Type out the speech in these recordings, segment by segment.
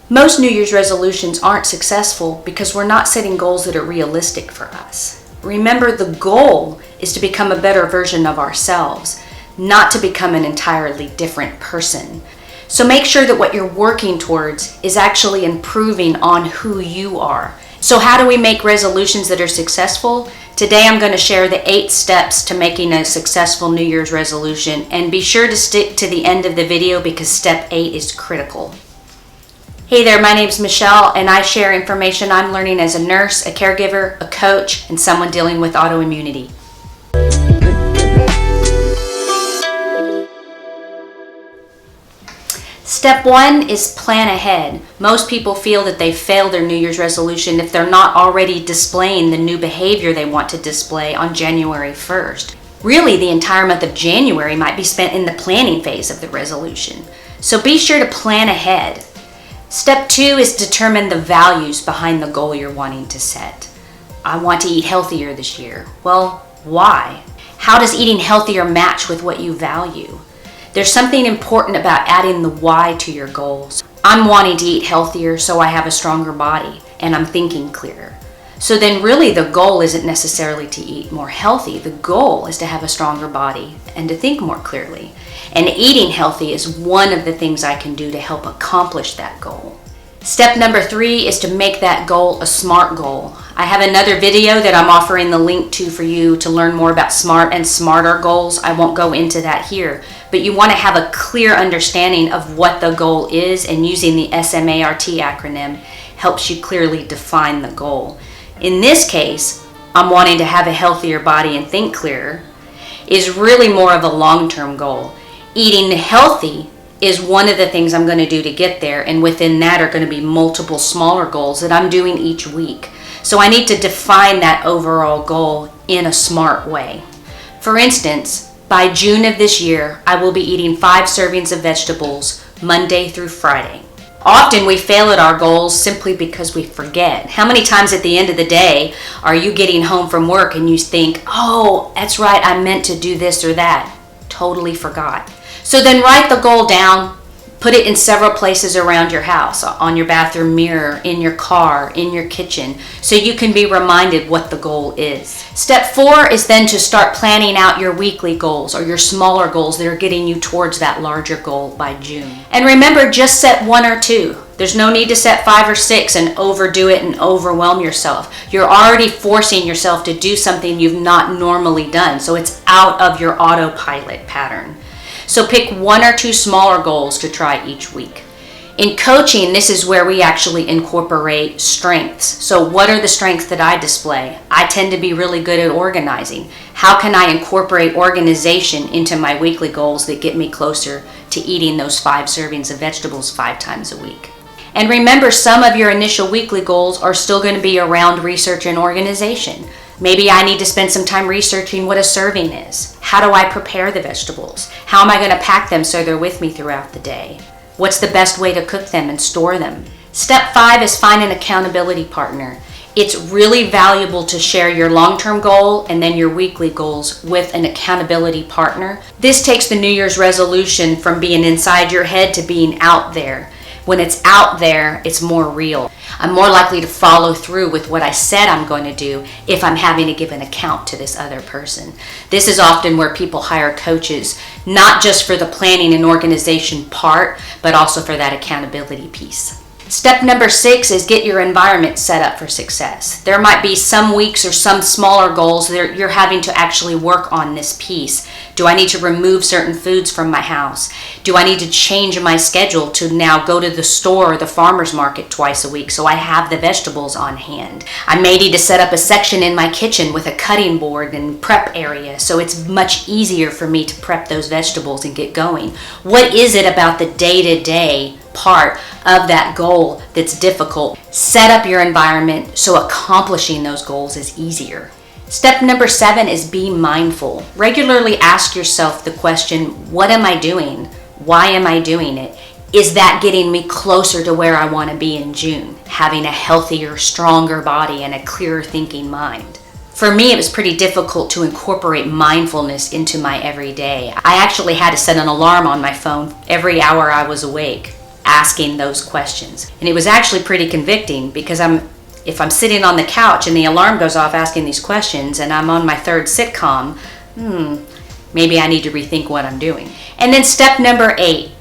Most New Year's resolutions aren't successful because we're not setting goals that are realistic for us. Remember, the goal is to become a better version of ourselves, not to become an entirely different person. So make sure that what you're working towards is actually improving on who you are. So how do we make resolutions that are successful? Today I'm going to share the 8 steps to making a successful New Year's resolution, and be sure to stick to the end of the video because step 8 is critical. Hey there, my name's Michelle, and I share information I'm learning as a nurse, a caregiver, a coach, and someone dealing with autoimmunity. Step 1 is plan ahead. Most people feel that they failed their New Year's resolution if they're not already displaying the new behavior they want to display on January 1st. Really, the entire month of January might be spent in the planning phase of the resolution. So be sure to plan ahead. Step 2 is determine the values behind the goal you're wanting to set. I want to eat healthier this year. Well, why? How does eating healthier match with what you value? There's something important about adding the why to your goals. I'm wanting to eat healthier so I have a stronger body and I'm thinking clearer. So then really the goal isn't necessarily to eat more healthy. The goal is to have a stronger body and to think more clearly. And eating healthy is one of the things I can do to help accomplish that goal. Step number 3 is to make that goal a SMART goal. I have another video that I'm offering the link to for you to learn more about SMART and SMARTer goals. I won't go into that here, but you want to have a clear understanding of what the goal is, and using the SMART acronym helps you clearly define the goal. In this case, I'm wanting to have a healthier body and think clearer is really more of a long-term goal. Eating healthy is one of the things I'm going to do to get there, and within that are going to be multiple smaller goals that I'm doing each week. So I need to define that overall goal in a smart way. For instance, by June of this year, I will be eating 5 servings of vegetables Monday through Friday. Often we fail at our goals simply because we forget. How many times at the end of the day are you getting home from work and you think, oh, that's right, I meant to do this or that. Totally forgot. So then write the goal down, put it in several places around your house, on your bathroom mirror, in your car, in your kitchen, so you can be reminded what the goal is. Step 4 is then to start planning out your weekly goals or your smaller goals that are getting you towards that larger goal by June. And remember, just set 1 or 2. There's no need to set 5 or 6 and overdo it and overwhelm yourself. You're already forcing yourself to do something you've not normally done, so it's out of your autopilot pattern. So pick 1 or 2 smaller goals to try each week. In coaching, this is where we actually incorporate strengths. So what are the strengths that I display? I tend to be really good at organizing. How can I incorporate organization into my weekly goals that get me closer to eating those 5 servings of vegetables 5 times a week? And remember, some of your initial weekly goals are still going to be around research and organization. Maybe I need to spend some time researching what a serving is. How do I prepare the vegetables? How am I going to pack them so they're with me throughout the day? What's the best way to cook them and store them? Step 5 is find an accountability partner. It's really valuable to share your long-term goal and then your weekly goals with an accountability partner. This takes the New Year's resolution from being inside your head to being out there. When it's out there, it's more real. I'm more likely to follow through with what I said I'm going to do if I'm having to give an account to this other person. This is often where people hire coaches, not just for the planning and organization part, but also for that accountability piece. Step number 6 is get your environment set up for success. There might be some weeks or some smaller goals that you're having to actually work on this piece. Do I need to remove certain foods from my house? Do I need to change my schedule to now go to the store or the farmer's market twice a week so I have the vegetables on hand? I may need to set up a section in my kitchen with a cutting board and prep area so it's much easier for me to prep those vegetables and get going. What is it about the day-to-day part of that goal that's difficult? Set up your environment so accomplishing those goals is easier. Step number 7 is be mindful. Regularly ask yourself the question, what am I doing? Why am I doing it? Is that getting me closer to where I want to be in June? Having a healthier, stronger body and a clearer thinking mind. For me, it was pretty difficult to incorporate mindfulness into my everyday. I actually had to set an alarm on my phone every hour I was awake. asking those questions. And it was actually pretty convicting, because if I'm sitting on the couch and the alarm goes off asking these questions and I'm on my third sitcom, maybe I need to rethink what I'm doing. And then step number 8,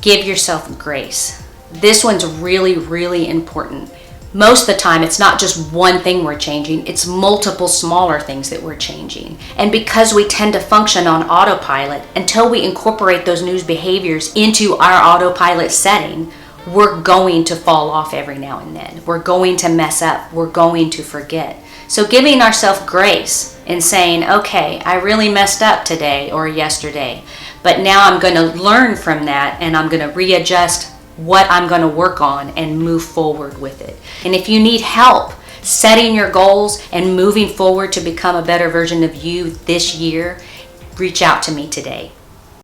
give yourself grace. This one's really, really important. Most of the time, it's not just one thing we're changing, it's multiple smaller things that we're changing. And because we tend to function on autopilot, until we incorporate those new behaviors into our autopilot setting, we're going to fall off every now and then. We're going to mess up. We're going to forget. So giving ourselves grace and saying, okay, I really messed up today or yesterday, but now I'm going to learn from that and I'm going to readjust what I'm going to work on and move forward with it. And if you need help setting your goals and moving forward to become a better version of you this year, reach out to me today.